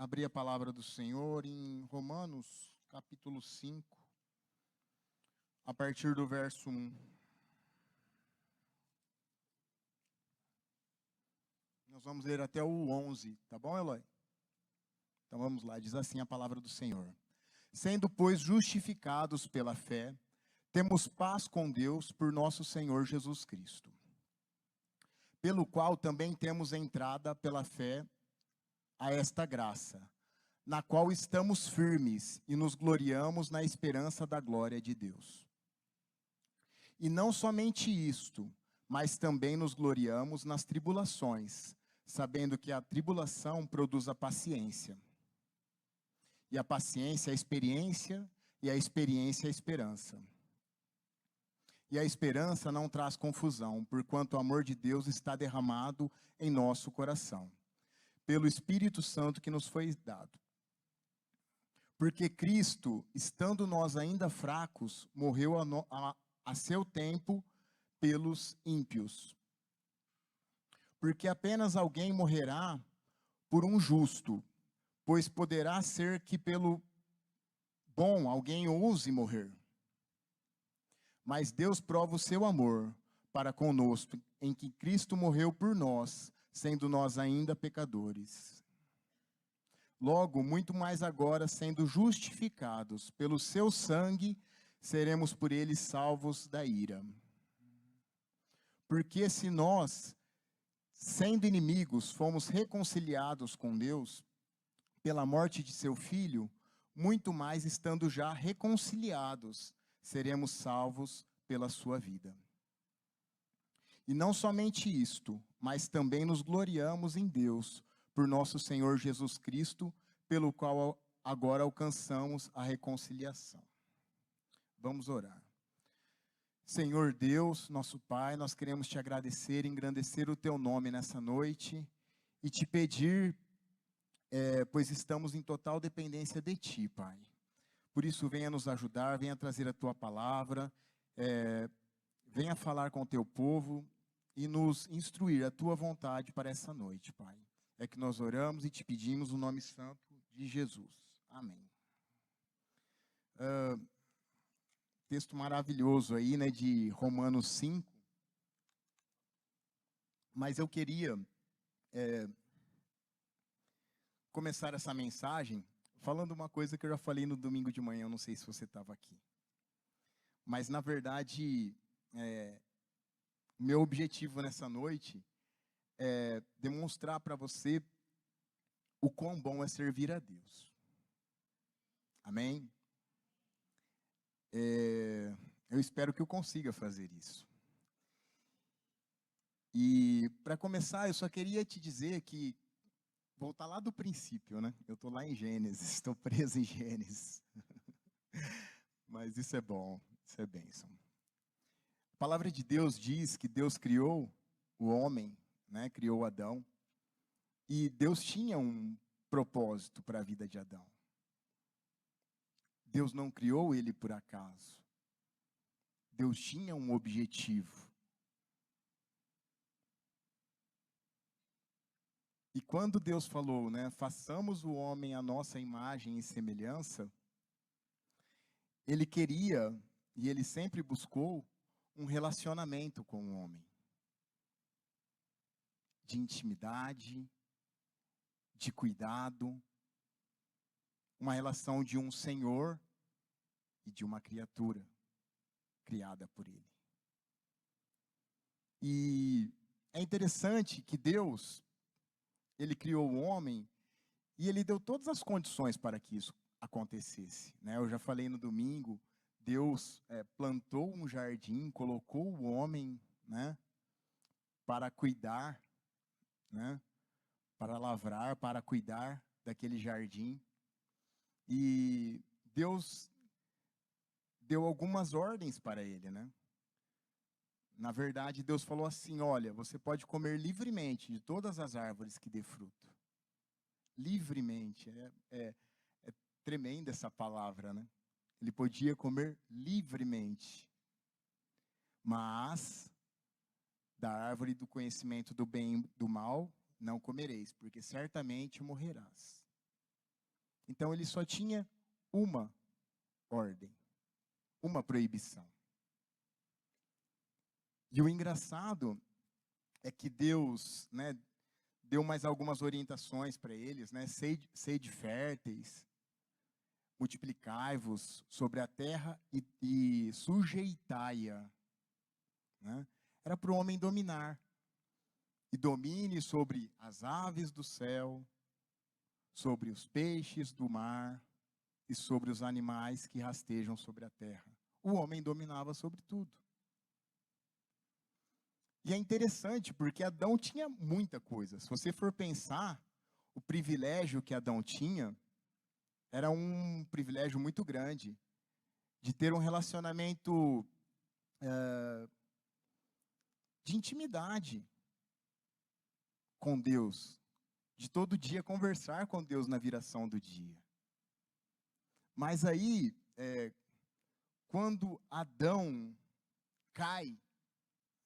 abrir a palavra do Senhor em Romanos, capítulo 5, a partir do verso 1. Nós vamos ler até o 11, tá bom, Eloy? Então vamos lá, diz assim a palavra do Senhor. Sendo, pois, justificados pela fé, temos paz com Deus por nosso Senhor Jesus Cristo, pelo qual também temos entrada pela fé a esta graça, na qual estamos firmes e nos gloriamos na esperança da glória de Deus. E não somente isto, mas também nos gloriamos nas tribulações, sabendo que a tribulação produz a paciência. E a paciência, a experiência, e a experiência, a esperança. E a esperança não traz confusão, porquanto o amor de Deus está derramado em nosso coração, pelo Espírito Santo que nos foi dado. Porque Cristo, estando nós ainda fracos, morreu a seu tempo pelos ímpios. Porque apenas alguém morrerá por um justo, pois poderá ser que pelo bom alguém ouse morrer. Mas Deus prova o seu amor para conosco, em que Cristo morreu por nós, sendo nós ainda pecadores. Logo, muito mais agora, sendo justificados pelo seu sangue, seremos por ele salvos da ira. Porque se nós, sendo inimigos, fomos reconciliados com Deus pela morte de seu Filho, muito mais estando já reconciliados, seremos salvos pela sua vida. E não somente isto, mas também nos gloriamos em Deus, por nosso Senhor Jesus Cristo, pelo qual agora alcançamos a reconciliação. Vamos orar. Senhor Deus, nosso Pai, nós queremos te agradecer, engrandecer o teu nome nessa noite e te pedir, pois estamos em total dependência de ti, Pai. Por isso, venha nos ajudar, venha trazer a tua palavra, venha falar com o teu povo e nos instruir a tua vontade para essa noite, Pai. É que nós oramos e te pedimos o nome santo de Jesus. Amém. Texto maravilhoso aí, né, de Romanos 5. Mas eu queria começar essa mensagem falando uma coisa que eu já falei no domingo de manhã, eu não sei se você estava aqui. Mas, na verdade, meu objetivo nessa noite é demonstrar para você o quão bom é servir a Deus. Amém? Eu espero que eu consiga fazer isso. E, para começar, eu só queria te dizer que, voltar lá do princípio, né? Eu estou lá em Gênesis, estou preso em Gênesis. Mas isso é bom, isso é bênção. A palavra de Deus diz que Deus criou o homem, né? Criou Adão. E Deus tinha um propósito para a vida de Adão. Deus não criou ele por acaso. Deus tinha um objetivo. E quando Deus falou, né, façamos o homem à nossa imagem e semelhança, ele queria, e ele sempre buscou, um relacionamento com o homem. De intimidade, de cuidado, uma relação de um Senhor e de uma criatura criada por ele. E é interessante que Deus, ele criou o homem e ele deu todas as condições para que isso acontecesse, né? Eu já falei no domingo, Deus plantou um jardim, colocou o homem, né, para cuidar, né, para lavrar, para cuidar daquele jardim. E Deus deu algumas ordens para ele, né? Na verdade, Deus falou assim, olha, você pode comer livremente de todas as árvores que dê fruto. Livremente, é tremenda essa palavra, né? Ele podia comer livremente. Mas da árvore do conhecimento do bem e do mal não comereis, porque certamente morrerás. Então ele só tinha uma ordem, uma proibição. E o engraçado é que Deus, né, deu mais algumas orientações para eles, né? Sede férteis, multiplicai-vos sobre a terra e sujeitai-a, né? Era para o homem dominar. E domine sobre as aves do céu, sobre os peixes do mar e sobre os animais que rastejam sobre a terra. O homem dominava sobre tudo. E é interessante porque Adão tinha muita coisa. Se você for pensar, o privilégio que Adão tinha era um privilégio muito grande de ter um relacionamento de intimidade com Deus, de todo dia conversar com Deus na viração do dia. Mas aí, quando Adão cai,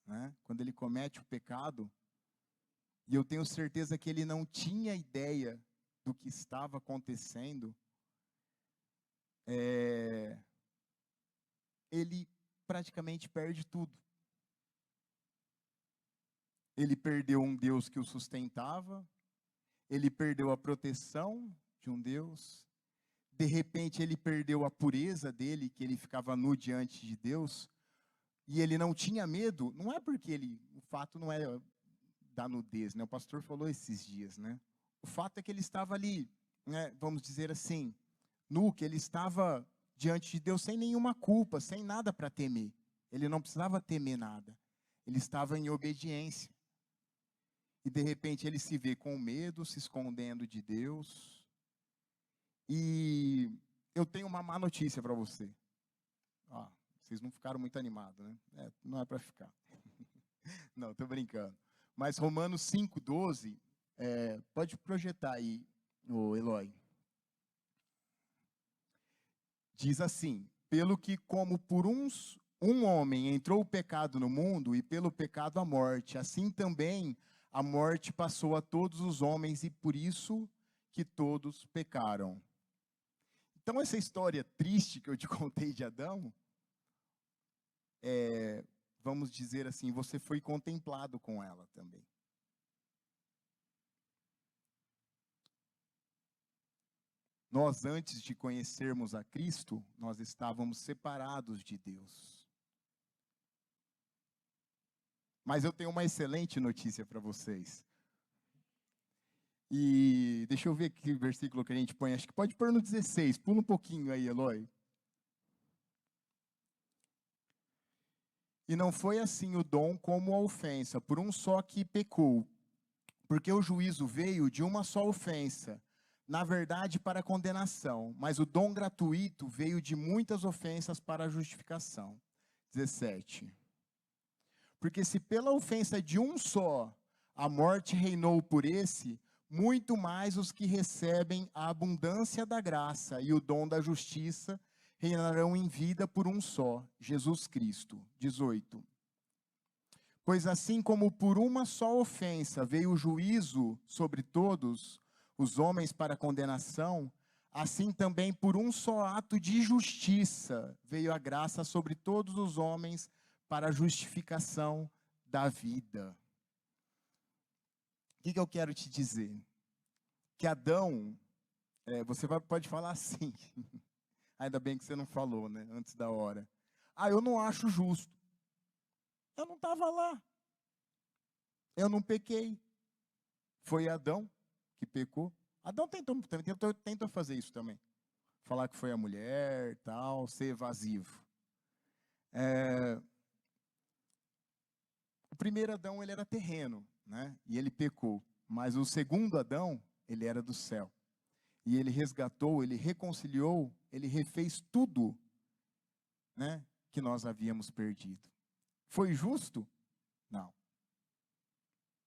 né, quando ele comete o pecado, e eu tenho certeza que ele não tinha ideia do que estava acontecendo, ele praticamente perde tudo. Ele perdeu um Deus que o sustentava, ele perdeu a proteção de um Deus, de repente ele perdeu a pureza dele, que ele ficava nu diante de Deus, e ele não tinha medo, não é porque o fato não é da nudez, né? O pastor falou esses dias, né? O fato é que ele estava ali, né, vamos dizer assim, nu, que ele estava diante de Deus sem nenhuma culpa, sem nada para temer. Ele não precisava temer nada. Ele estava em obediência. E de repente ele se vê com medo, se escondendo de Deus. E eu tenho uma má notícia para você. Vocês não ficaram muito animados, né? Não é para ficar. Não, estou brincando. Mas Romanos 5,12, pode projetar aí, o Eloy. Diz assim: pelo que como por um homem entrou o pecado no mundo, e pelo pecado a morte, assim também a morte passou a todos os homens, e por isso que todos pecaram. Então essa história triste que eu te contei de Adão, vamos dizer assim, você foi contemplado com ela também. Nós, antes de conhecermos a Cristo, nós estávamos separados de Deus. Mas eu tenho uma excelente notícia para vocês. E deixa eu ver que versículo que a gente põe. Acho que pode pôr no 16. Pula um pouquinho aí, Eloy. E não foi assim o dom como a ofensa, por um só que pecou. Porque o juízo veio de uma só ofensa, na verdade para a condenação, mas o dom gratuito veio de muitas ofensas para a justificação. 17. Porque se pela ofensa de um só a morte reinou por esse, muito mais os que recebem a abundância da graça e o dom da justiça reinarão em vida por um só, Jesus Cristo. 18. Pois assim como por uma só ofensa veio o juízo sobre todos os homens para condenação, assim também por um só ato de justiça veio a graça sobre todos os homens para a justificação da vida. O que eu quero te dizer? Que Adão, você pode falar assim, ainda bem que você não falou, né, antes da hora. Eu não acho justo. Eu não estava lá. Eu não pequei. Foi Adão que pecou. Adão tentou fazer isso também. Falar que foi a mulher, tal, ser evasivo. O primeiro Adão, ele era terreno, né? E ele pecou. Mas o segundo Adão, ele era do céu. E ele resgatou, ele reconciliou, ele refez tudo, né, que nós havíamos perdido. Foi justo? Não.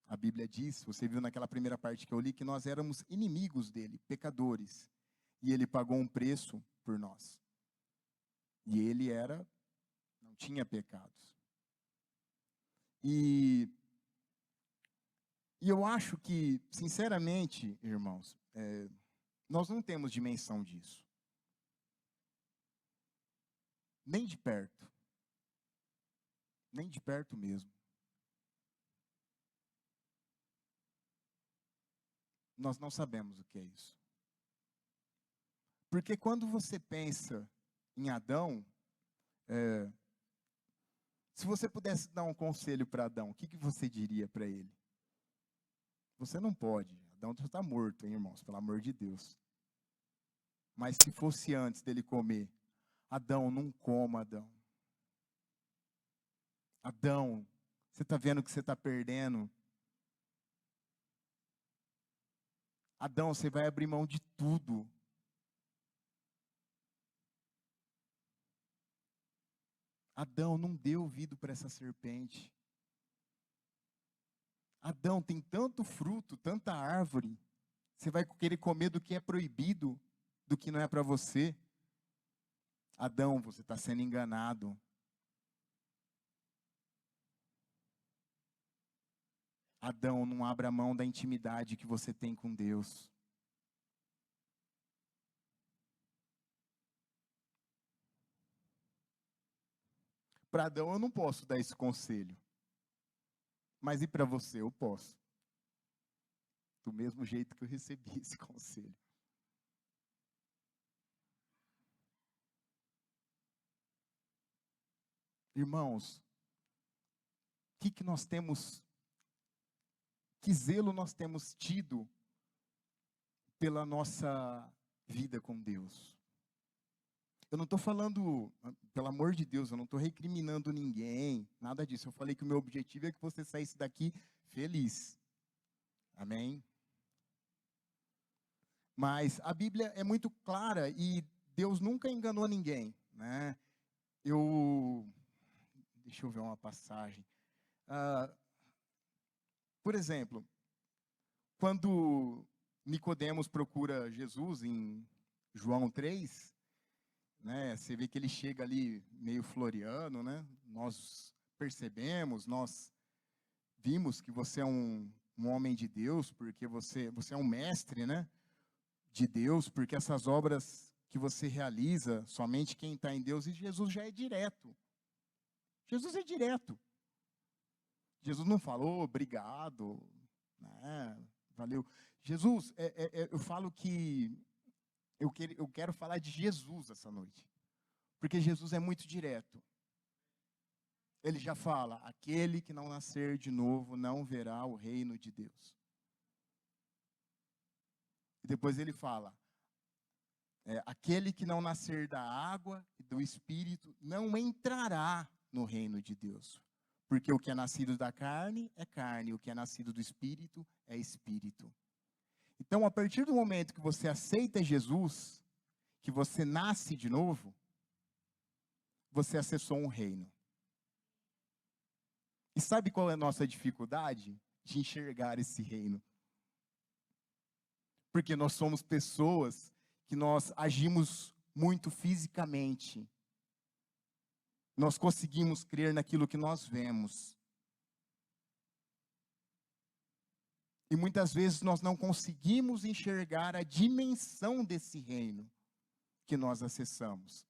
A Bíblia diz, você viu naquela primeira parte que eu li, que nós éramos inimigos dele, pecadores. E ele pagou um preço por nós. E ele não tinha pecados. E eu acho que, sinceramente, irmãos, Nós não temos dimensão disso. Nem de perto. Nem de perto mesmo. Nós não sabemos o que é isso. Porque quando você pensa em Adão, se você pudesse dar um conselho para Adão, o que você diria para ele? Você não pode. Adão já está morto, hein, irmãos? Pelo amor de Deus. Mas se fosse antes dele comer, Adão, não coma, Adão. Adão, você está vendo que você está perdendo? Adão, você vai abrir mão de tudo. Adão, não dê ouvido para essa serpente. Adão, tem tanto fruto, tanta árvore. Você vai querer comer do que é proibido, do que não é para você. Adão, você está sendo enganado. Adão, não abra mão da intimidade que você tem com Deus. Para Adão eu não posso dar esse conselho. Mas e para você? Eu posso. Do mesmo jeito que eu recebi esse conselho. Irmãos, que nós temos, que zelo nós temos tido pela nossa vida com Deus? Eu não estou falando, pelo amor de Deus, eu não estou recriminando ninguém, nada disso. Eu falei que o meu objetivo é que você saísse daqui feliz. Amém? Mas a Bíblia é muito clara e Deus nunca enganou ninguém, né? Deixa eu ver uma passagem. Por exemplo, quando Nicodemos procura Jesus em João 3, né, você vê que ele chega ali meio floriano, né? Nós percebemos, nós vimos que você é um homem de Deus, porque você é um mestre, né, de Deus, porque essas obras que você realiza, somente quem está em Deus, e Jesus já é direto. Jesus é direto. Jesus não falou, obrigado, né, valeu. Jesus, eu falo que eu quero falar de Jesus essa noite, porque Jesus é muito direto. Ele já fala, aquele que não nascer de novo não verá o reino de Deus. E depois ele fala, aquele que não nascer da água e do Espírito não entrará no reino de Deus. Porque o que é nascido da carne é carne, o que é nascido do Espírito é Espírito. Então, a partir do momento que você aceita Jesus, que você nasce de novo, você acessou um reino. E sabe qual é a nossa dificuldade de enxergar esse reino? Porque nós somos pessoas que nós agimos muito fisicamente. Nós conseguimos crer naquilo que nós vemos. E muitas vezes nós não conseguimos enxergar a dimensão desse reino que nós acessamos.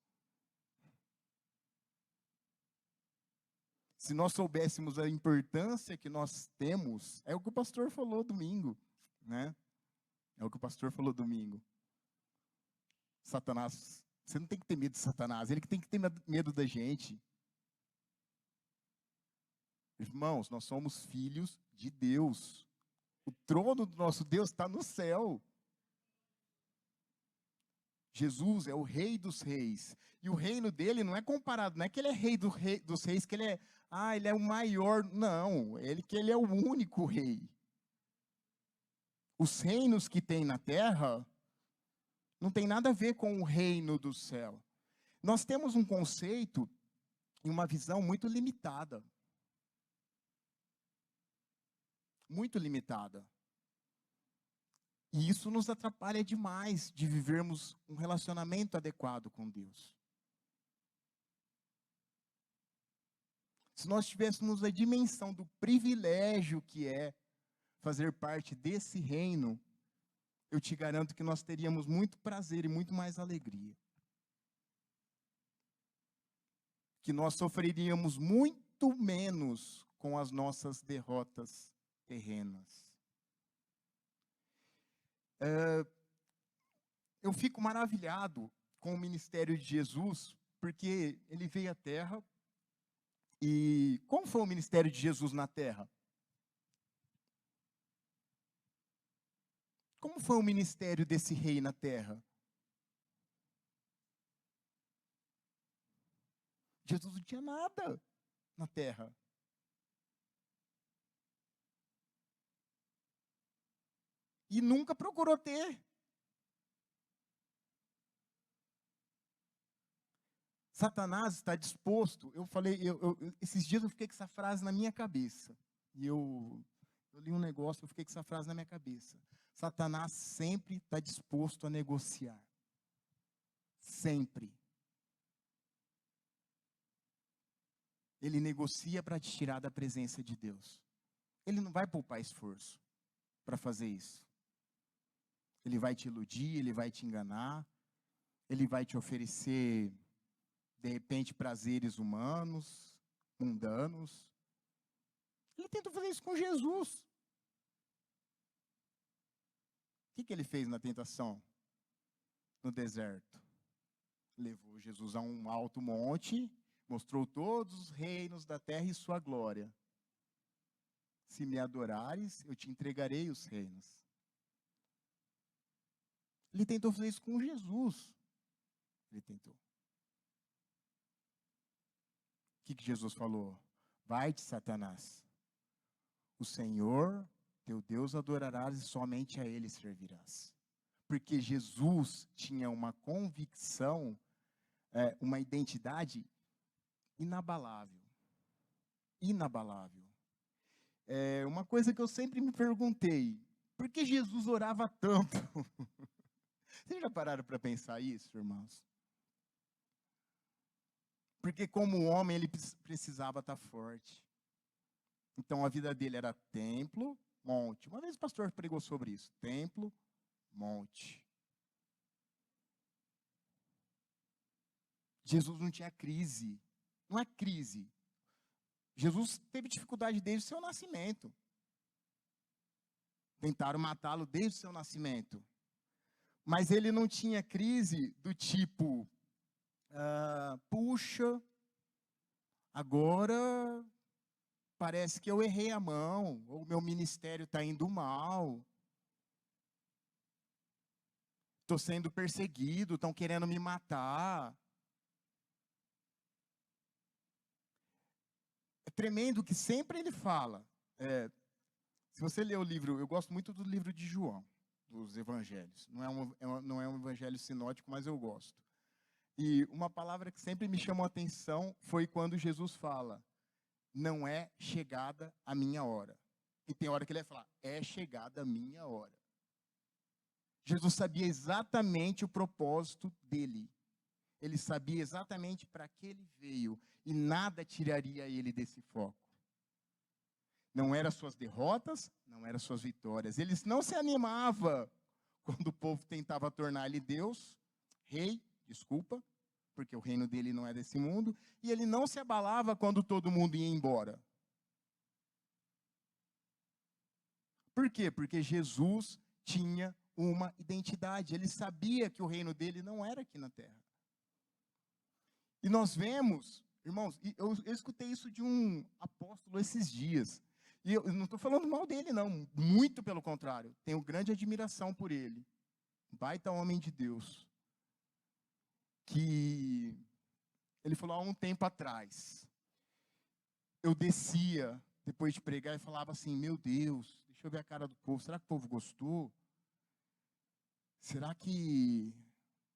Se nós soubéssemos a importância que nós temos, é o que o pastor falou domingo, né? É o que o pastor falou domingo. Satanás, você não tem que ter medo de Satanás, ele que tem que ter medo da gente. Irmãos, nós somos filhos de Deus. O trono do nosso Deus está no céu. Jesus é o rei dos reis. E o reino dele não é comparado, não é que ele é rei dos reis, que ele é o maior. Não, ele é o único rei. Os reinos que tem na terra não tem nada a ver com o reino do céu. Nós temos um conceito e uma visão muito limitada. Muito limitada. E isso nos atrapalha demais de vivermos um relacionamento adequado com Deus. Se nós tivéssemos a dimensão do privilégio que é fazer parte desse reino, eu te garanto que nós teríamos muito prazer e muito mais alegria. Que nós sofreríamos muito menos com as nossas derrotas terrenas. Eu fico maravilhado com o ministério de Jesus, porque ele veio à Terra. E como foi o ministério de Jesus na Terra? Como foi o ministério desse rei na Terra? Jesus não tinha nada na Terra. E nunca procurou ter. Satanás está disposto. Eu falei, esses dias eu fiquei com essa frase na minha cabeça. E eu li um negócio, eu fiquei com essa frase na minha cabeça. Satanás sempre está disposto a negociar. Sempre. Ele negocia para te tirar da presença de Deus. Ele não vai poupar esforço para fazer isso. Ele vai te iludir, ele vai te enganar, ele vai te oferecer, de repente, prazeres humanos, mundanos. Ele tentou fazer isso com Jesus. O que ele fez na tentação? No deserto. Levou Jesus a um alto monte, mostrou todos os reinos da terra e sua glória. Se me adorares, eu te entregarei os reinos. Ele tentou fazer isso com Jesus. Ele tentou. O que Jesus falou? Vai-te, Satanás. O Senhor, teu Deus, adorarás e somente a Ele servirás. Porque Jesus tinha uma convicção, uma identidade inabalável. Inabalável. Uma coisa que eu sempre me perguntei, por que Jesus orava tanto? Vocês já pararam para pensar isso, irmãos? Porque como homem ele precisava estar forte. Então a vida dele era templo, monte. Uma vez o pastor pregou sobre isso. Templo, monte. Jesus não tinha crise. Não é crise. Jesus teve dificuldade desde o seu nascimento. Tentaram matá-lo desde o seu nascimento. Mas ele não tinha crise do tipo, puxa, agora parece que eu errei a mão, ou o meu ministério está indo mal. Estou sendo perseguido, estão querendo me matar. É tremendo que sempre ele fala. Se você ler o livro, eu gosto muito do livro de João, dos evangelhos. Não é um evangelho sinótico, mas eu gosto. E uma palavra que sempre me chamou a atenção foi quando Jesus fala, não é chegada a minha hora. E tem hora que ele vai falar, é chegada a minha hora. Jesus sabia exatamente o propósito dele. Ele sabia exatamente para que ele veio. E nada tiraria ele desse foco. Não eram suas derrotas, não eram suas vitórias. Ele não se animava quando o povo tentava tornar ele Deus, rei, desculpa, porque o reino dele não é desse mundo. E ele não se abalava quando todo mundo ia embora. Por quê? Porque Jesus tinha uma identidade. Ele sabia que o reino dele não era aqui na terra. E nós vemos, irmãos, eu escutei isso de um apóstolo esses dias. E eu não estou falando mal dele, não. Muito pelo contrário. Tenho grande admiração por ele. Baita homem de Deus. Que ele falou há um tempo atrás. Eu descia, depois de pregar, e falava assim, meu Deus, deixa eu ver a cara do povo. Será que o povo gostou? Será que,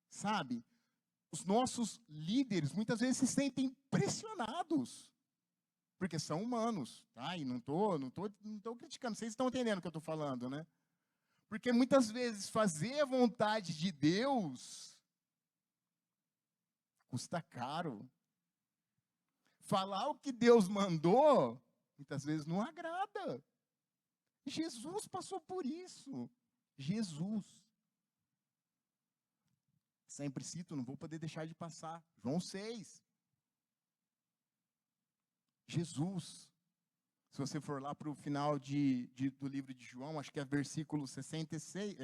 sabe, os nossos líderes muitas vezes se sentem pressionados. Porque são humanos, tá? E não tô criticando, vocês estão entendendo o que eu estou falando, né? Porque muitas vezes fazer a vontade de Deus custa caro. Falar o que Deus mandou, muitas vezes não agrada. Jesus passou por isso. Jesus. Sempre cito, não vou poder deixar de passar. João 6. Jesus. Se você for lá para o final do livro de João, acho que é versículo 66,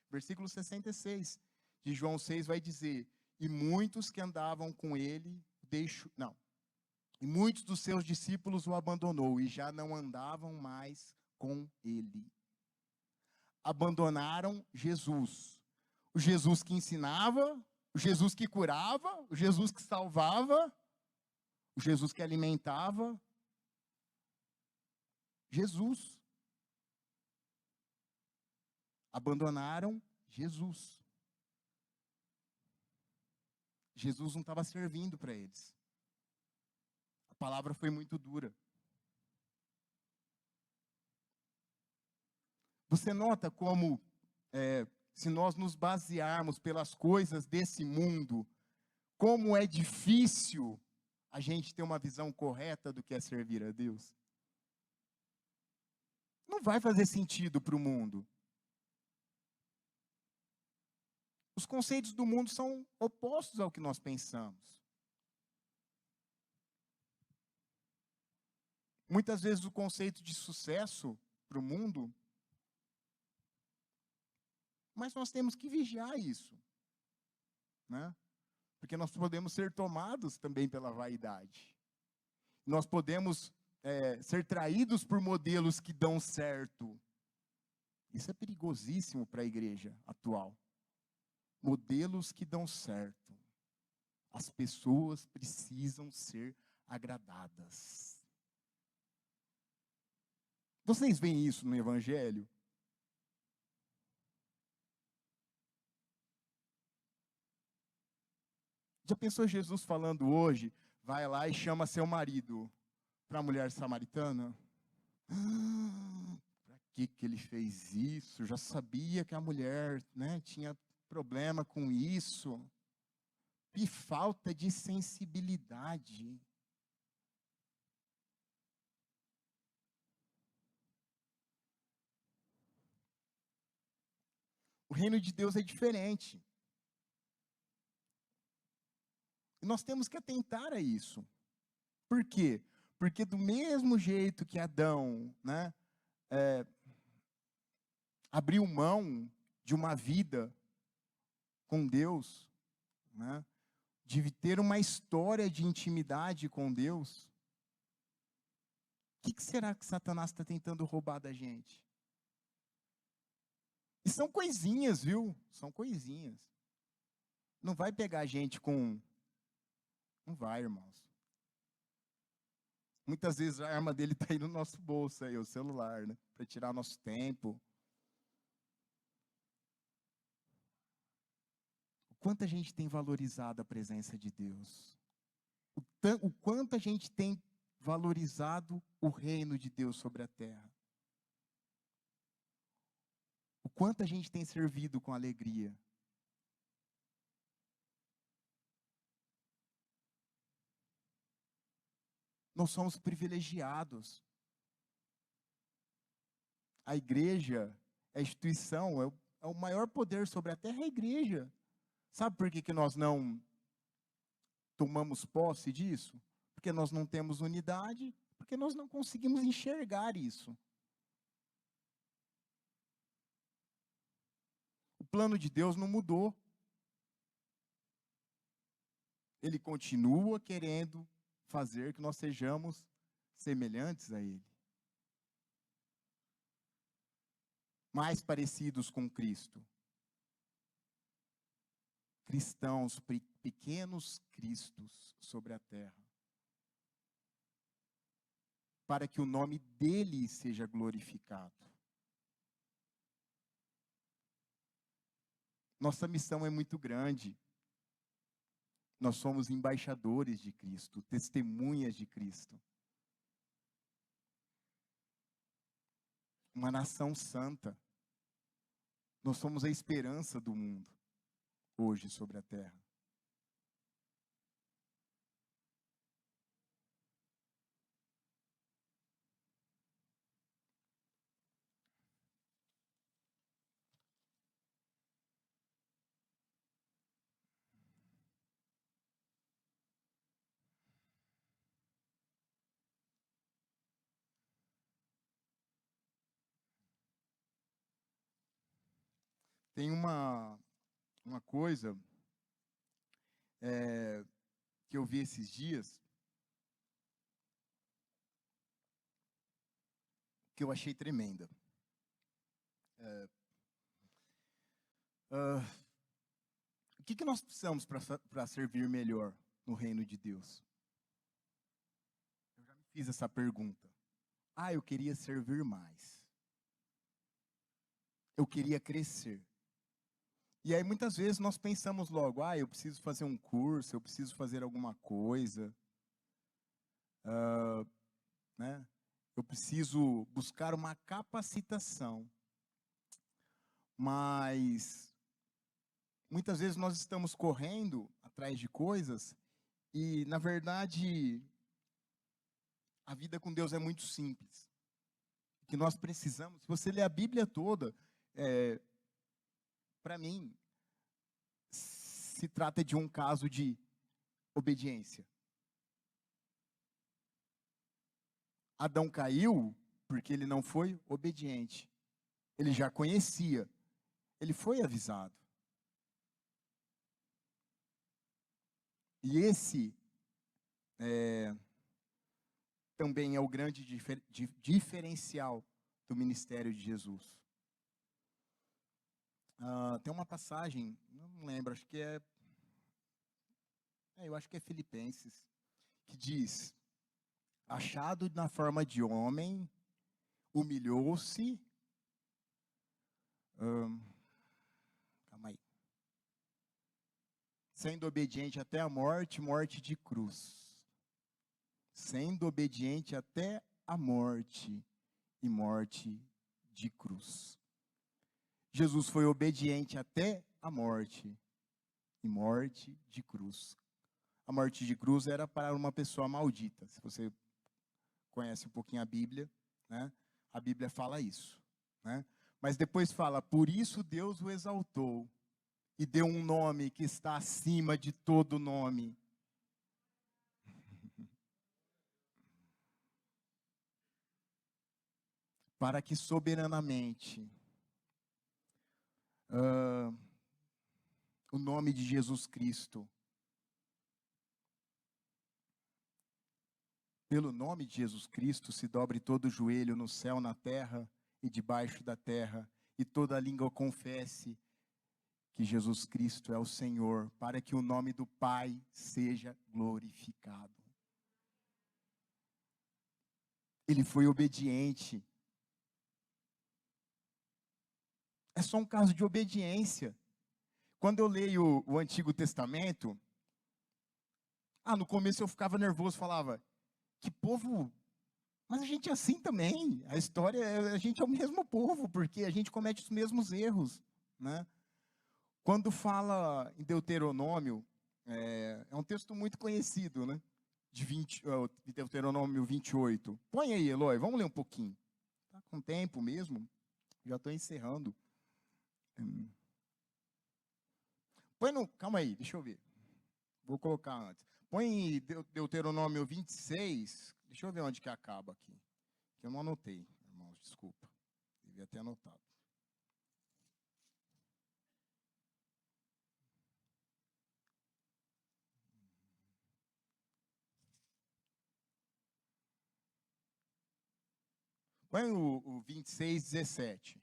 versículo 66 de João 6 vai dizer: e muitos que andavam com ele, e muitos dos seus discípulos o abandonou, e já não andavam mais com ele. Abandonaram Jesus. O Jesus que ensinava, o Jesus que curava, o Jesus que salvava, o Jesus que alimentava. Jesus. Abandonaram Jesus. Jesus não estava servindo para eles. A palavra foi muito dura. Você nota como, se nós nos basearmos pelas coisas desse mundo, como é difícil a gente ter uma visão correta do que é servir a Deus? Não vai fazer sentido para o mundo. Os conceitos do mundo são opostos ao que nós pensamos. Muitas vezes o conceito de sucesso para o mundo, mas nós temos que vigiar isso, né? Porque nós podemos ser tomados também pela vaidade. Nós podemos ser traídos por modelos que dão certo. Isso é perigosíssimo para a igreja atual. Modelos que dão certo. As pessoas precisam ser agradadas. Vocês veem isso no Evangelho? Já pensou Jesus falando hoje, vai lá e chama seu marido para a mulher samaritana? Para que ele fez isso? Já sabia que a mulher, né, tinha problema com isso. Que falta de sensibilidade. O reino de Deus é diferente. E nós temos que atentar a isso. Por quê? Porque do mesmo jeito que Adão, né, abriu mão de uma vida com Deus, né, de ter uma história de intimidade com Deus, o que será que Satanás está tentando roubar da gente? E são coisinhas, viu? São coisinhas. Não vai pegar a gente com... Não vai, irmãos. Muitas vezes a arma dele está aí no nosso bolso, aí, o celular, né? Para tirar nosso tempo. O quanto a gente tem valorizado a presença de Deus. O quanto a gente tem valorizado o reino de Deus sobre a terra. O quanto a gente tem servido com alegria. Nós somos privilegiados. A igreja, a instituição, é o maior poder sobre a terra, é a igreja. Sabe por que nós não tomamos posse disso? Porque nós não temos unidade, porque nós não conseguimos enxergar isso. O plano de Deus não mudou. Ele continua querendo fazer que nós sejamos semelhantes a Ele. Mais parecidos com Cristo. Cristãos, pequenos cristos sobre a terra. Para que o nome dele seja glorificado. Nossa missão é muito grande. Nós somos embaixadores de Cristo, testemunhas de Cristo. Uma nação santa. Nós somos a esperança do mundo, hoje sobre a terra. Tem uma coisa que eu vi esses dias, que eu achei tremenda. O que nós precisamos para servir melhor no reino de Deus? Eu já me fiz essa pergunta. Eu queria servir mais. Eu queria crescer. E aí, muitas vezes, nós pensamos logo, eu preciso fazer um curso, eu preciso fazer alguma coisa, né? Eu preciso buscar uma capacitação. Mas, muitas vezes, nós estamos correndo atrás de coisas e, na verdade, a vida com Deus é muito simples. O que nós precisamos, se você ler a Bíblia toda, para mim, se trata de um caso de obediência. Adão caiu porque ele não foi obediente. Ele já conhecia. Ele foi avisado. E esse também é o grande diferencial do ministério de Jesus. Tem uma passagem, não lembro, eu acho que é Filipenses, que diz: achado na forma de homem, humilhou-se, calma aí, sendo obediente até a morte, morte de cruz. Sendo obediente até a morte e morte de cruz. Jesus foi obediente até a morte e morte de cruz. A morte de cruz era para uma pessoa maldita. Se você conhece um pouquinho a Bíblia, né? A Bíblia fala isso, né? Mas depois fala: por isso Deus o exaltou e deu um nome que está acima de todo nome. Para que soberanamente o nome de Jesus Cristo, pelo nome de Jesus Cristo, se dobre todo o joelho no céu, na terra e debaixo da terra, e toda língua confesse que Jesus Cristo é o Senhor, para que o nome do Pai seja glorificado. Ele foi obediente. É só um caso de obediência. Quando eu leio o Antigo Testamento, no começo eu ficava nervoso, falava: que povo, mas a gente é assim também. A história, a gente é o mesmo povo, porque a gente comete os mesmos erros, né? Quando fala em Deuteronômio, é um texto muito conhecido, né? De Deuteronômio 28. Põe aí, Eloy, vamos ler um pouquinho. Tá com tempo mesmo? Já estou encerrando. Calma aí, deixa eu ver. Vou colocar antes. Põe Deuteronômio 26. Deixa eu ver onde que acaba aqui. Que eu não anotei, irmãos, desculpa. Devia ter anotado. Põe o 26, 17.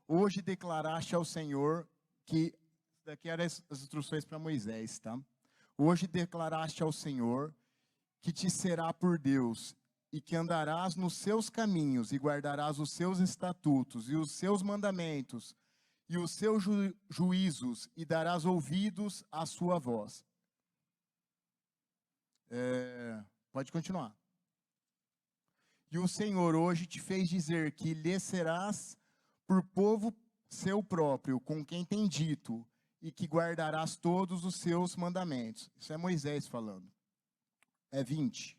Hoje declaraste ao Senhor que... Daqui eram as instruções para Moisés, tá? Hoje declaraste ao Senhor que te será por Deus e que andarás nos seus caminhos e guardarás os seus estatutos e os seus mandamentos e os seus juízos e darás ouvidos à sua voz. Pode continuar. E o Senhor hoje te fez dizer que lhe serás por povo seu próprio, com quem tem dito, e que guardarás todos os seus mandamentos. Isso é Moisés falando. 20.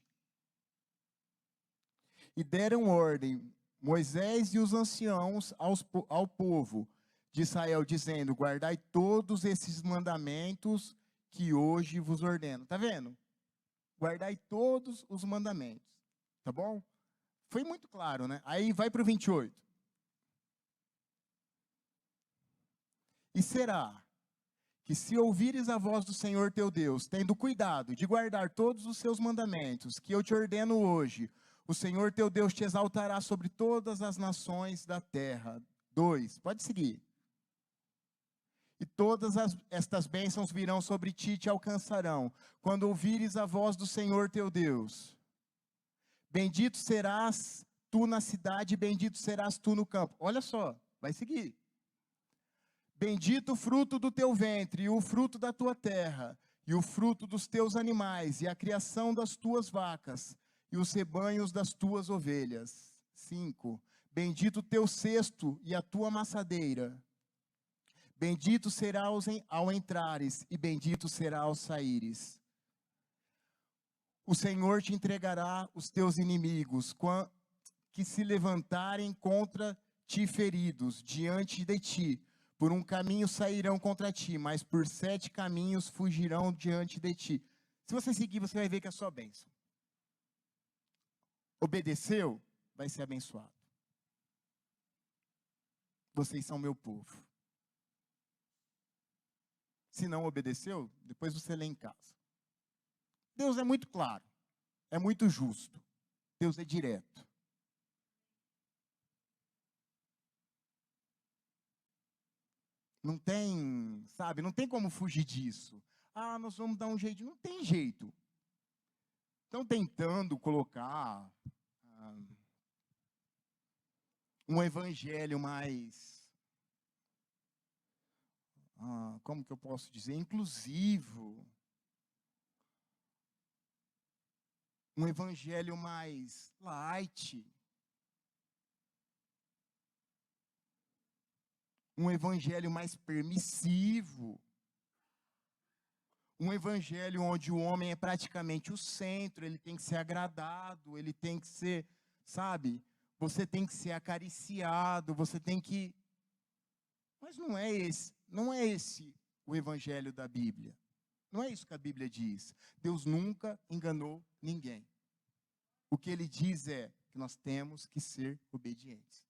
E deram ordem Moisés e os anciãos ao povo de Israel, dizendo: guardai todos esses mandamentos que hoje vos ordeno. Tá vendo? Guardai todos os mandamentos. Tá bom? Foi muito claro, né? Aí vai para o 28. E será que se ouvires a voz do Senhor teu Deus, tendo cuidado de guardar todos os seus mandamentos, que eu te ordeno hoje, o Senhor teu Deus te exaltará sobre todas as nações da terra. 2, pode seguir. E todas estas bênçãos virão sobre ti e te alcançarão, quando ouvires a voz do Senhor teu Deus. Bendito serás tu na cidade, bendito serás tu no campo. Olha só, vai seguir. Bendito o fruto do teu ventre, e o fruto da tua terra, e o fruto dos teus animais, e a criação das tuas vacas, e os rebanhos das tuas ovelhas. 5. Bendito o teu cesto e a tua amassadeira. Bendito será ao entrares, e bendito será ao saíres. O Senhor te entregará os teus inimigos, que se levantarem contra ti feridos, diante de ti. Por um caminho sairão contra ti, mas por 7 caminhos fugirão diante de ti. Se você seguir, você vai ver que é só bênção. Obedeceu, vai ser abençoado. Vocês são meu povo. Se não obedeceu, depois você lê em casa. Deus é muito claro, é muito justo. Deus é direto. Não tem, sabe, não tem como fugir disso. Ah, nós vamos dar um jeito. Não tem jeito. Estão tentando colocar um evangelho mais, como que eu posso dizer, inclusivo. Um evangelho mais light. Um evangelho mais permissivo. Um evangelho onde o homem é praticamente o centro, ele tem que ser agradado, ele tem que ser, sabe, você tem que ser acariciado, você tem que... Mas não é esse o evangelho da Bíblia. Não é isso que a Bíblia diz. Deus nunca enganou ninguém. O que ele diz é que nós temos que ser obedientes.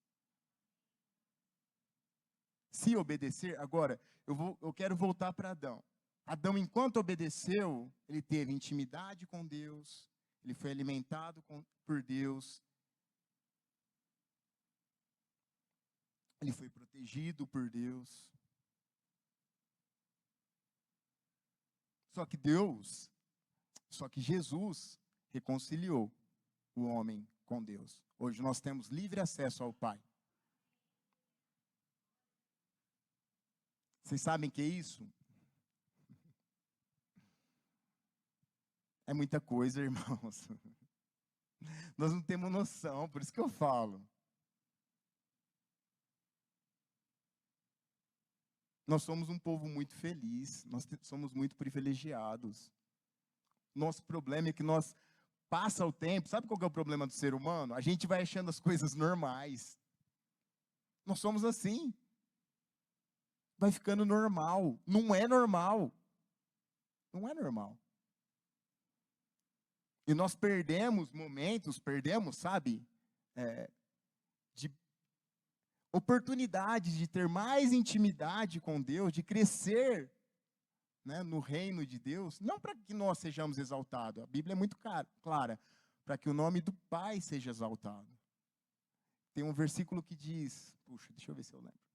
Se obedecer, agora, eu quero voltar para Adão. Adão, enquanto obedeceu, ele teve intimidade com Deus, ele foi alimentado por Deus, ele foi protegido por Deus. Só que Jesus reconciliou o homem com Deus. Hoje nós temos livre acesso ao Pai. Vocês sabem o que é isso? É muita coisa, irmãos. Nós não temos noção, por isso que eu falo. Nós somos um povo muito feliz, nós somos muito privilegiados. Nosso problema é que nós passa o tempo, sabe qual que é o problema do ser humano? A gente vai achando as coisas normais. Nós somos assim. Vai ficando normal. Não é normal. Não é normal. E nós perdemos momentos, sabe? De oportunidades de ter mais intimidade com Deus, de crescer, né, no reino de Deus. Não para que nós sejamos exaltados. A Bíblia é muito clara. Para que o nome do Pai seja exaltado. Tem um versículo que diz, puxa, deixa eu ver se eu lembro.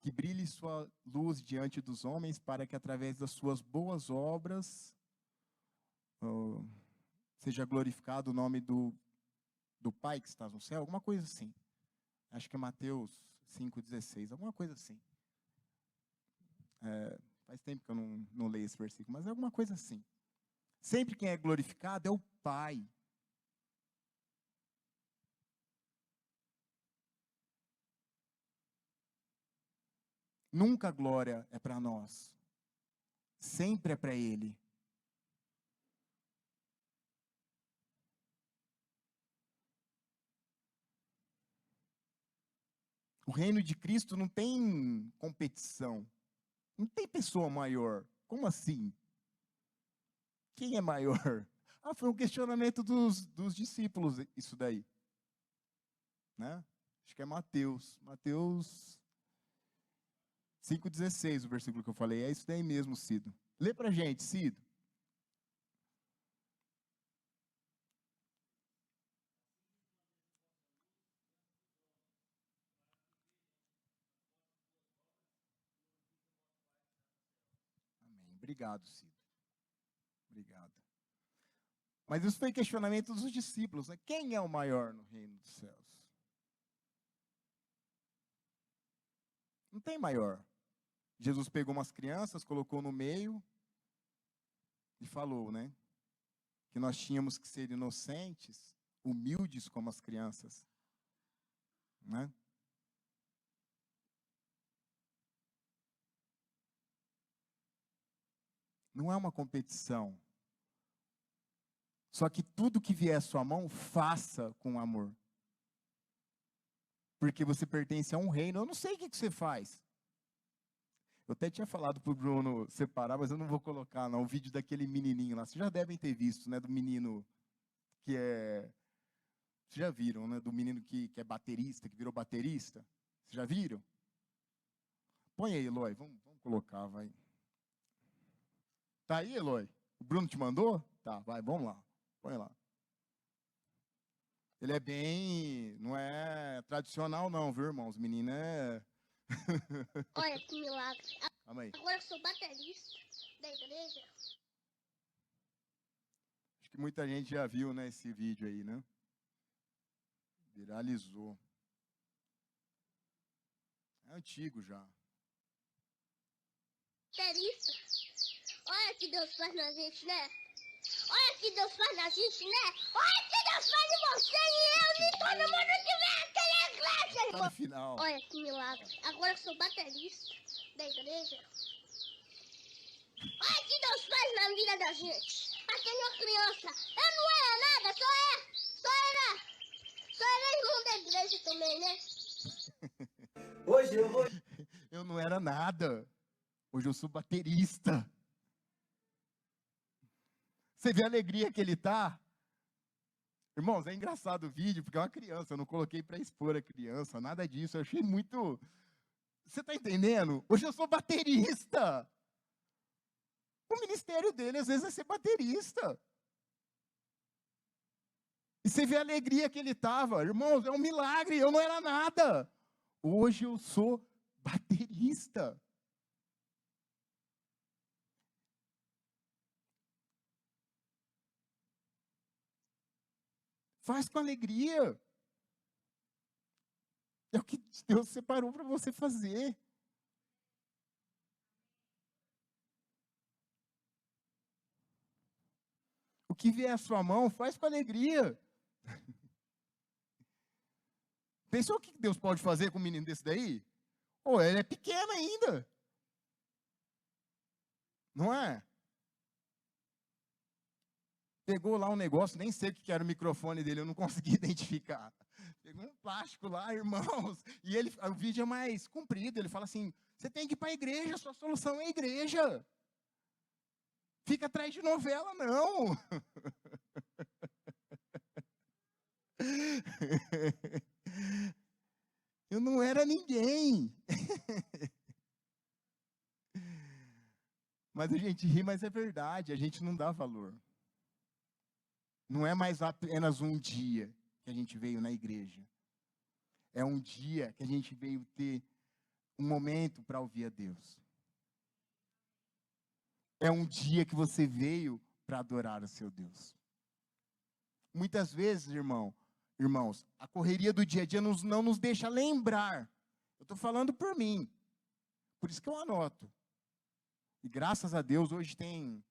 Que brilhe sua luz diante dos homens, para que através das suas boas obras seja glorificado o nome do Pai que está no céu, alguma coisa assim. Acho que é Mateus 5,16, alguma coisa assim. Faz tempo que eu não leio esse versículo, mas é alguma coisa assim. Sempre quem é glorificado é o Pai. Nunca a glória é para nós. Sempre é para Ele. O reino de Cristo não tem competição. Não tem pessoa maior. Como assim? Quem é maior? Foi um questionamento dos discípulos, isso daí. Né? Acho que é Mateus. Mateus 5,16, o versículo que eu falei. É isso daí mesmo, Cido. Lê pra gente, Cido. Amém. Obrigado, Cido. Obrigado. Mas isso foi questionamento dos discípulos, né? Quem é o maior no reino dos céus? Não tem maior. Jesus pegou umas crianças, colocou no meio e falou, né? Que nós tínhamos que ser inocentes, humildes como as crianças, né? Não é uma competição. Só que tudo que vier à sua mão, faça com amor. Porque você pertence a um reino. Eu não sei o que você faz. Eu até tinha falado para o Bruno separar, mas eu não vou colocar não, o vídeo daquele menininho lá. Vocês já devem ter visto, né? Do menino que é... Vocês já viram, né? Do menino que é baterista, que virou baterista. Vocês já viram? Põe aí, Eloy. Vamos colocar, vai. Tá aí, Eloy? O Bruno te mandou? Tá, vai, vamos lá. Põe lá. Ele é bem... Não é tradicional não, viu, irmãos? O menino é... Olha que milagre. Calma aí. Agora eu sou baterista da igreja. Acho que muita gente já viu, né, esse vídeo aí, né? Viralizou. É antigo já. Baterista. Olha que Deus faz na gente, né? Olha que Deus faz na gente, né? Olha que Deus faz em você e eu e todo mundo que vem aqui na igreja, Tá irmão. no final. Olha que milagre. Agora eu sou baterista da igreja. Olha que Deus faz na vida da gente. Até uma criança. Eu não era nada, só era irmão da igreja também, né? Hoje eu vou. Eu não era nada. Hoje eu sou baterista. Você vê a alegria que ele tá? Irmãos, é engraçado o vídeo, porque é uma criança. Eu não coloquei para expor a criança, nada disso. Eu achei muito... Você tá entendendo? Hoje eu sou baterista. O ministério dele, às vezes, é ser baterista. E você vê a alegria que ele tava. Irmãos, é um milagre. Eu não era nada. Hoje eu sou baterista. Faz com alegria. É o que Deus separou para você fazer. O que vier à sua mão, faz com alegria. Pensou o que Deus pode fazer com um menino desse daí? Pô, ele é pequeno ainda. Não é? Pegou lá um negócio, nem sei o que era o microfone dele, eu não consegui identificar. Pegou um plástico lá, irmãos, e ele, o vídeo é mais comprido, ele fala assim, você tem que ir para a igreja, sua solução é a igreja. Fica atrás de novela, não. Eu não era ninguém. Mas a gente ri, mas é verdade, a gente não dá valor. Não é mais apenas um dia que a gente veio na igreja. É um dia que a gente veio ter um momento para ouvir a Deus. É um dia que você veio para adorar o seu Deus. Muitas vezes, irmãos, a correria do dia a dia não nos deixa lembrar. Eu estou falando por mim. Por isso que eu anoto. E graças a Deus hoje tem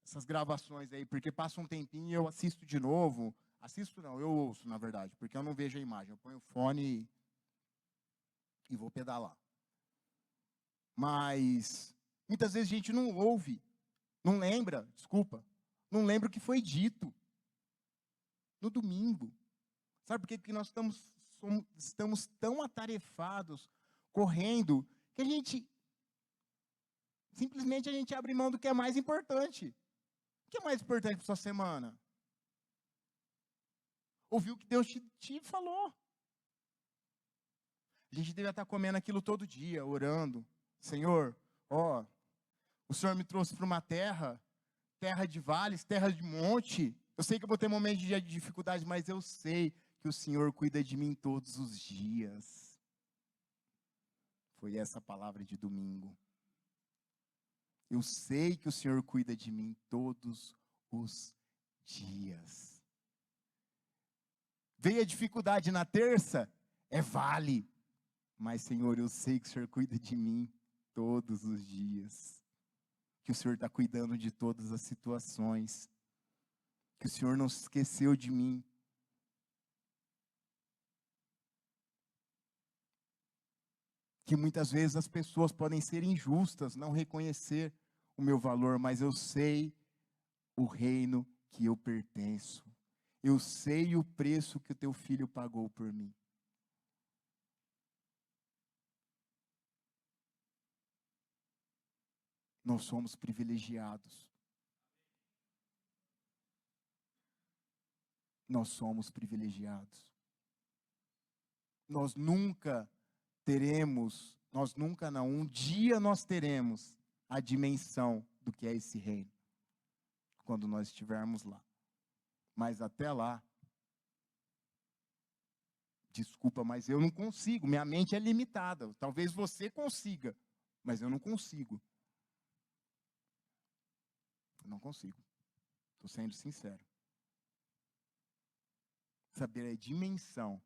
essas gravações aí, porque passa um tempinho e eu assisto de novo. Assisto não, eu ouço, na verdade, porque eu não vejo a imagem. Eu ponho o fone e vou pedalar. Mas muitas vezes a gente não ouve, não lembra o que foi dito no domingo. Sabe por quê? Porque nós estamos tão atarefados, correndo, que simplesmente a gente abre mão do que é mais importante. O que é mais importante para sua semana? Ouvir o que Deus te falou. A gente deve estar comendo aquilo todo dia, orando, Senhor, ó, o Senhor me trouxe para uma terra de vales, terra de monte. Eu sei que eu vou ter momentos de dificuldade, mas eu sei que o Senhor cuida de mim todos os dias. Foi essa a palavra de domingo. Eu sei que o Senhor cuida de mim todos os dias. Veio a dificuldade na terça, é vale. Mas, Senhor, eu sei que o Senhor cuida de mim todos os dias. Que o Senhor está cuidando de todas as situações. Que o Senhor não se esqueceu de mim. Que muitas vezes as pessoas podem ser injustas, não reconhecer o meu valor, mas eu sei o reino que eu pertenço. Eu sei o preço que o teu filho pagou por mim. Nós somos privilegiados. Nós somos privilegiados. Nós nunca teremos, um dia nós teremos a dimensão do que é esse reino, quando nós estivermos lá. Mas até lá, desculpa, mas eu não consigo, minha mente é limitada. Talvez você consiga, mas eu não consigo. Eu não consigo. Estou sendo sincero. Saber a dimensão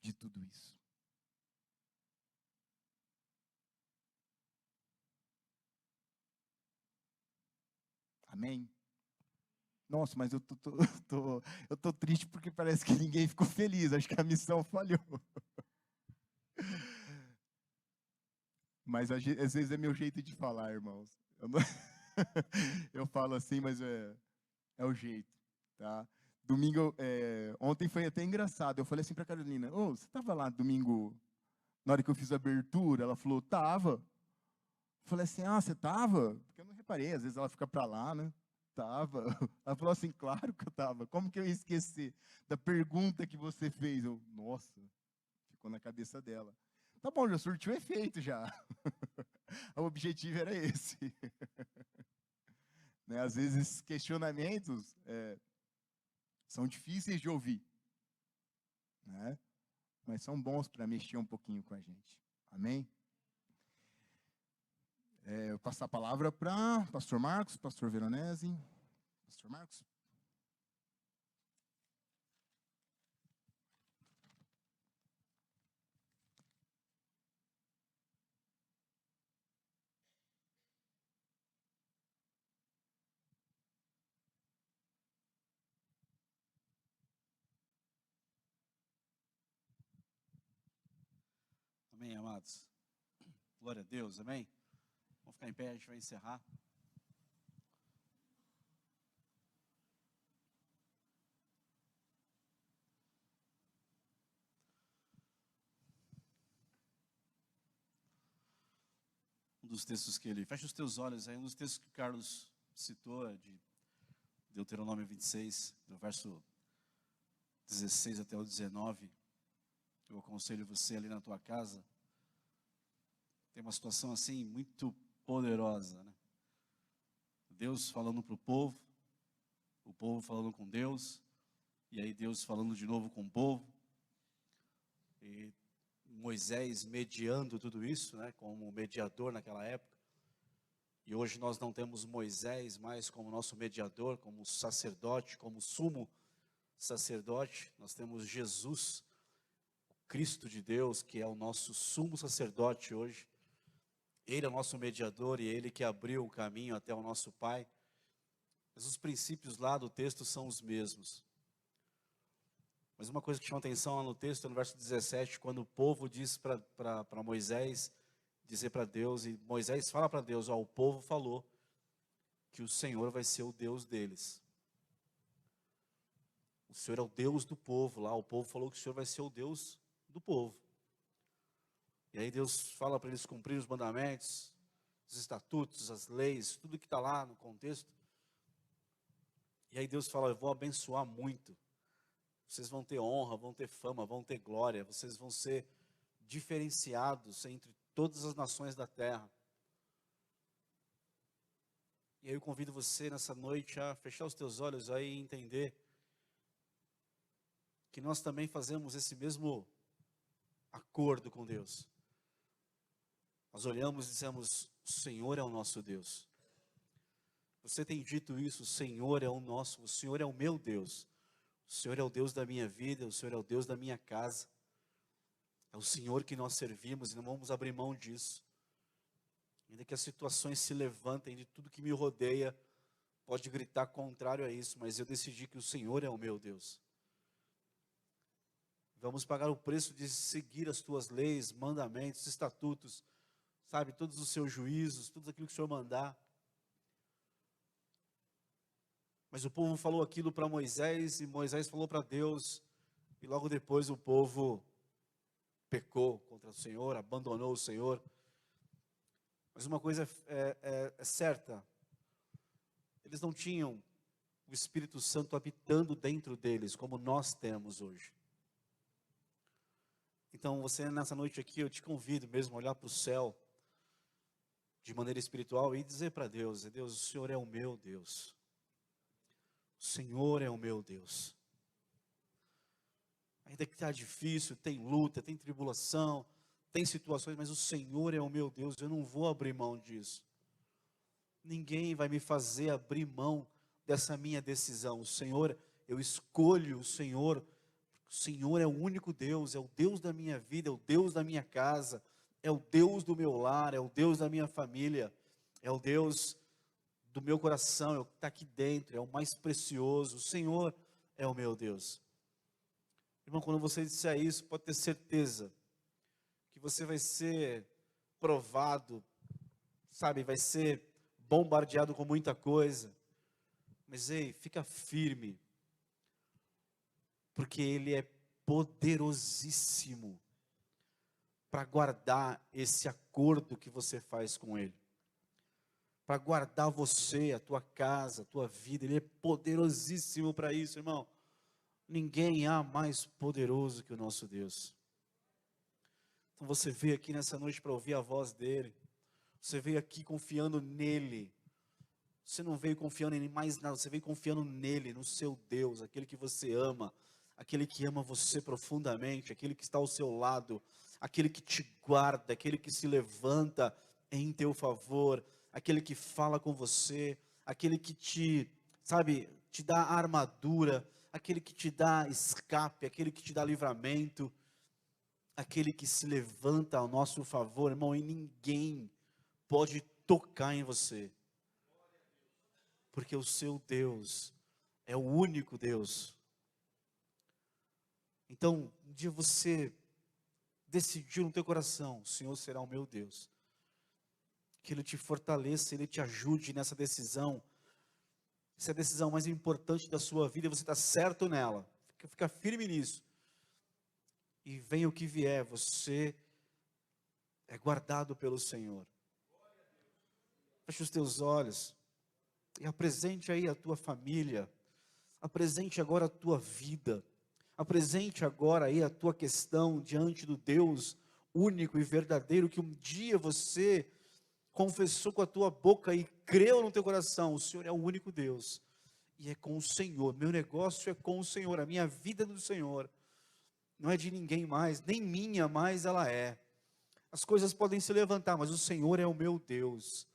de tudo isso. Amém? Nossa, mas eu tô triste porque parece que ninguém ficou feliz. Acho que a missão falhou. Mas às vezes é meu jeito de falar, irmãos. Eu falo assim, mas é o jeito, tá? Domingo, ontem foi até engraçado. Eu falei assim para a Carolina: "Ô, você estava lá domingo, na hora que eu fiz a abertura?" Ela falou: "Tava." Eu falei assim: "Ah, você tava?" Porque eu não reparei, às vezes ela fica para lá, né? Tava. Ela falou assim: "Claro que eu tava. Como que eu ia esquecer da pergunta que você fez?" Eu, nossa, ficou na cabeça dela. Tá bom, já surtiu efeito já. O objetivo era esse. Né? Às vezes esses questionamentos são difíceis de ouvir, né? Mas são bons para mexer um pouquinho com a gente. Amém? Eu vou passar a palavra para pastor Marcos, pastor Veronese. Pastor Marcos. Amém, amados? Glória a Deus, amém? Vamos ficar em pé, a gente vai encerrar. Um dos textos que ele... Fecha os teus olhos aí, um dos textos que o Carlos citou, de Deuteronômio 26, do verso 16 até o 19. Eu aconselho você ali na tua casa. Tem uma situação assim muito poderosa, né? Deus falando para o povo falando com Deus, e aí Deus falando de novo com o povo, e Moisés mediando tudo isso, né, como mediador naquela época. E hoje nós não temos Moisés mais como nosso mediador, como sacerdote, como sumo sacerdote. Nós temos Jesus, o Cristo de Deus, que é o nosso sumo sacerdote hoje. Ele é o nosso mediador e Ele que abriu o caminho até o nosso Pai. Mas os princípios lá do texto são os mesmos. Mas uma coisa que chama atenção lá no texto, é no verso 17, quando o povo diz para Moisés, dizer para Deus, e Moisés fala para Deus: ó, o povo falou que o Senhor vai ser o Deus deles. O Senhor é o Deus do povo lá, o povo falou que o Senhor vai ser o Deus do povo. E aí Deus fala para eles cumprir os mandamentos, os estatutos, as leis, tudo que está lá no contexto. E aí Deus fala: eu vou abençoar muito. Vocês vão ter honra, vão ter fama, vão ter glória, vocês vão ser diferenciados entre todas as nações da terra. E aí eu convido você nessa noite a fechar os teus olhos aí e entender que nós também fazemos esse mesmo acordo com Deus. Nós olhamos e dizemos: o Senhor é o nosso Deus. Você tem dito isso: o Senhor é o Senhor é o meu Deus. O Senhor é o Deus da minha vida, o Senhor é o Deus da minha casa. É o Senhor que nós servimos e não vamos abrir mão disso. Ainda que as situações se levantem, de tudo que me rodeia pode gritar contrário a isso, mas eu decidi que o Senhor é o meu Deus. Vamos pagar o preço de seguir as tuas leis, mandamentos, estatutos, sabe, todos os seus juízos, tudo aquilo que o Senhor mandar. Mas o povo falou aquilo para Moisés, e Moisés falou para Deus, e logo depois o povo pecou contra o Senhor, abandonou o Senhor. Mas uma coisa é certa, eles não tinham o Espírito Santo habitando dentro deles, como nós temos hoje. Então, você nessa noite aqui, eu te convido mesmo a olhar para o céu, de maneira espiritual, e dizer para Deus: Deus, o Senhor é o meu Deus. O Senhor é o meu Deus. Ainda que está difícil, tem luta, tem tribulação, tem situações, mas o Senhor é o meu Deus, eu não vou abrir mão disso. Ninguém vai me fazer abrir mão dessa minha decisão. O Senhor, eu escolho o Senhor é o único Deus, é o Deus da minha vida, é o Deus da minha casa, é o Deus do meu lar, é o Deus da minha família, é o Deus do meu coração, é o que está aqui dentro, é o mais precioso. O Senhor é o meu Deus. Irmão, quando você disser isso, pode ter certeza que você vai ser provado, sabe, vai ser bombardeado com muita coisa. Mas ei, fica firme, porque Ele é poderosíssimo para guardar esse acordo que você faz com Ele, para guardar você, a tua casa, a tua vida. Ele é poderosíssimo para isso, irmão. Ninguém há mais poderoso que o nosso Deus. Então você veio aqui nessa noite para ouvir a voz dEle, você veio aqui confiando nele. Você não veio confiando em mais nada, você veio confiando nele, no seu Deus, aquele que você ama, aquele que ama você profundamente, aquele que está ao seu lado, aquele que te guarda, aquele que se levanta em teu favor, aquele que fala com você, aquele que te dá armadura, aquele que te dá escape, aquele que te dá livramento, aquele que se levanta ao nosso favor, irmão, e ninguém pode tocar em você, porque o seu Deus é o único Deus. Então, um dia você decidiu no teu coração: o Senhor será o meu Deus. Que Ele te fortaleça, Ele te ajude nessa decisão. Essa é a decisão mais importante da sua vida, você está certo nela. Fica firme nisso. E venha o que vier, você é guardado pelo Senhor. Feche os teus olhos e apresente aí a tua família. Apresente agora a tua vida. Apresente agora aí a tua questão diante do Deus único e verdadeiro, que um dia você confessou com a tua boca e creu no teu coração: o Senhor é o único Deus, e é com o Senhor, meu negócio é com o Senhor, a minha vida é do Senhor, não é de ninguém mais, nem minha mais ela é. As coisas podem se levantar, mas o Senhor é o meu Deus.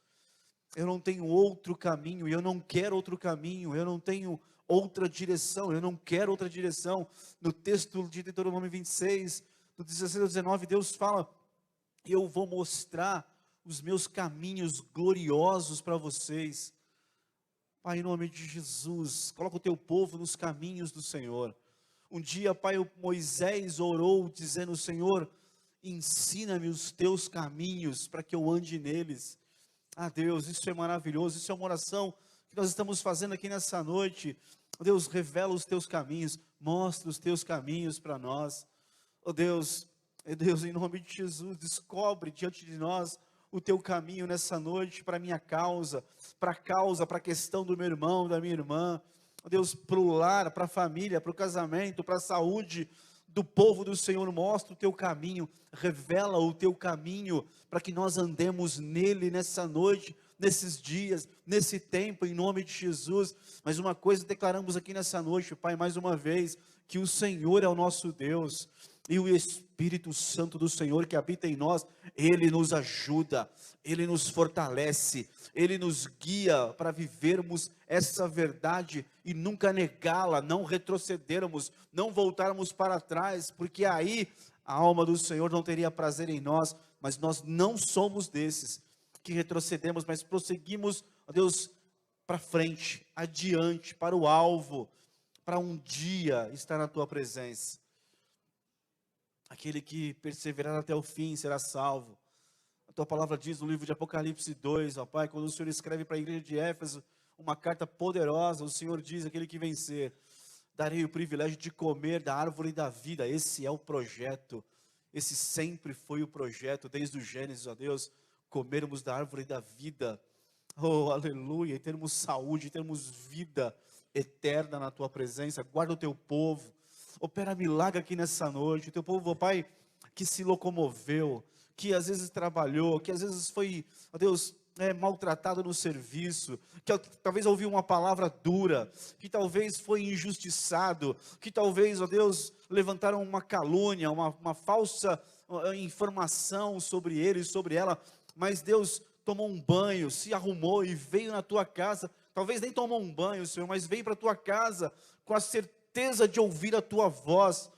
Eu não tenho outro caminho, e eu não quero outro caminho, eu não tenho outra direção, eu não quero outra direção. No texto de Deuteronômio 26, do 16 ao 19, Deus fala: eu vou mostrar os meus caminhos gloriosos para vocês. Pai, em nome de Jesus, coloca o teu povo nos caminhos do Senhor. Um dia, Pai, Moisés orou dizendo: Senhor, ensina-me os teus caminhos para que eu ande neles. Ah, Deus, isso é maravilhoso, isso é uma oração que nós estamos fazendo aqui nessa noite. Deus, revela os teus caminhos, mostra os teus caminhos para nós. Oh Deus, em nome de Jesus, descobre diante de nós o teu caminho nessa noite para a minha causa, para a questão do meu irmão, da minha irmã. Oh Deus, para o lar, para a família, para o casamento, para a saúde do povo do Senhor, mostra o teu caminho, revela o teu caminho, para que nós andemos nele nessa noite, nesses dias, nesse tempo, em nome de Jesus. Mas uma coisa declaramos aqui nessa noite, Pai, mais uma vez, que o Senhor é o nosso Deus, e o Espírito Santo do Senhor que habita em nós, Ele nos ajuda, Ele nos fortalece, Ele nos guia para vivermos essa verdade e nunca negá-la, não retrocedermos, não voltarmos para trás, porque aí a alma do Senhor não teria prazer em nós, mas nós não somos desses que retrocedemos, mas prosseguimos, ó Deus, para frente, adiante, para o alvo, para um dia estar na Tua presença. Aquele que perseverar até o fim será salvo. A Tua palavra diz no livro de Apocalipse 2, ó Pai, quando o Senhor escreve para a igreja de Éfeso uma carta poderosa, o Senhor diz, aquele que vencer, darei o privilégio de comer da árvore da vida. Esse é o projeto, esse sempre foi o projeto, desde o Gênesis, ó Deus, comermos da árvore da vida, oh aleluia, e termos saúde, termos vida eterna na Tua presença. Guarda o Teu povo, opera milagre aqui nessa noite, o Teu povo, ó Pai, que se locomoveu, que às vezes trabalhou, que às vezes foi, ó Deus, maltratado no serviço, que talvez ouviu uma palavra dura, que talvez foi injustiçado, que talvez, ó Deus, levantaram uma calúnia, uma falsa informação sobre ele, sobre ela, mas Deus tomou um banho, se arrumou e veio na Tua casa, talvez nem tomou um banho, Senhor, mas veio para a Tua casa com a certeza de ouvir a Tua voz,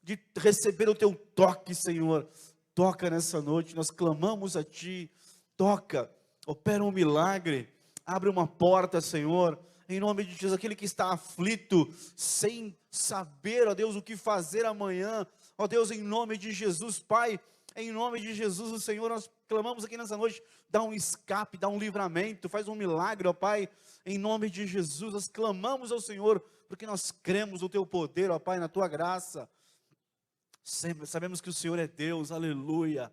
de receber o Teu toque, Senhor. Toca nessa noite, nós clamamos a Ti, toca, opera um milagre, abre uma porta, Senhor, em nome de Jesus. Aquele que está aflito, sem saber, ó Deus, o que fazer amanhã, ó Deus, em nome de Jesus, Pai, em nome de Jesus, o Senhor, nós clamamos aqui nessa noite, dá um escape, dá um livramento, faz um milagre, ó Pai, em nome de Jesus, nós clamamos ao Senhor, porque nós cremos no Teu poder, ó Pai, na Tua graça. Sempre sabemos que o Senhor é Deus, aleluia.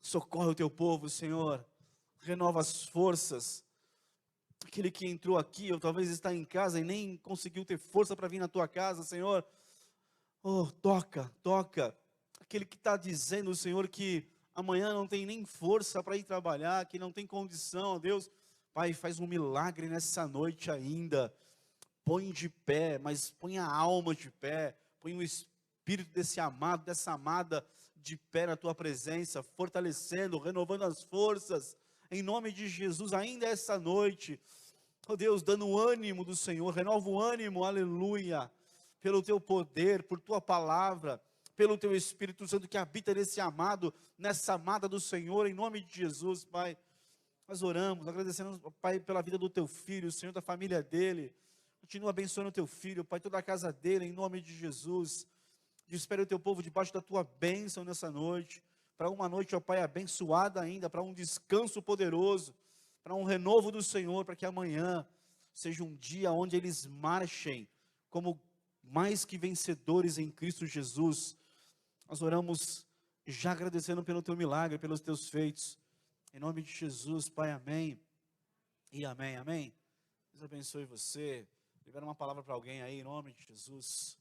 Socorre o Teu povo, Senhor, renova as forças. Aquele que entrou aqui, ou talvez está em casa e nem conseguiu ter força para vir na Tua casa, Senhor, oh, toca, toca. Aquele que está dizendo, Senhor, que amanhã não tem nem força para ir trabalhar, que não tem condição, ó Deus, Pai, faz um milagre nessa noite ainda. Põe de pé, mas põe a alma de pé, põe o espírito desse amado, dessa amada de pé na Tua presença, fortalecendo, renovando as forças, em nome de Jesus, ainda essa noite, ó Deus, dando o ânimo do Senhor, renova o ânimo, aleluia, pelo Teu poder, por Tua palavra, pelo Teu Espírito Santo que habita nesse amado, nessa amada do Senhor, em nome de Jesus, Pai. Nós oramos, agradecemos, Pai, pela vida do Teu filho, o Senhor, da família dele. Continua abençoando o Teu filho, Pai, toda a casa dele, em nome de Jesus. Espere o Teu povo debaixo da Tua bênção nessa noite, para uma noite, ó Pai, abençoada ainda, para um descanso poderoso, para um renovo do Senhor, para que amanhã seja um dia onde eles marchem como mais que vencedores em Cristo Jesus. Nós oramos já agradecendo pelo Teu milagre, pelos Teus feitos. Em nome de Jesus, Pai, amém. E amém, amém. Deus abençoe você. Libera uma palavra para alguém aí, em nome de Jesus.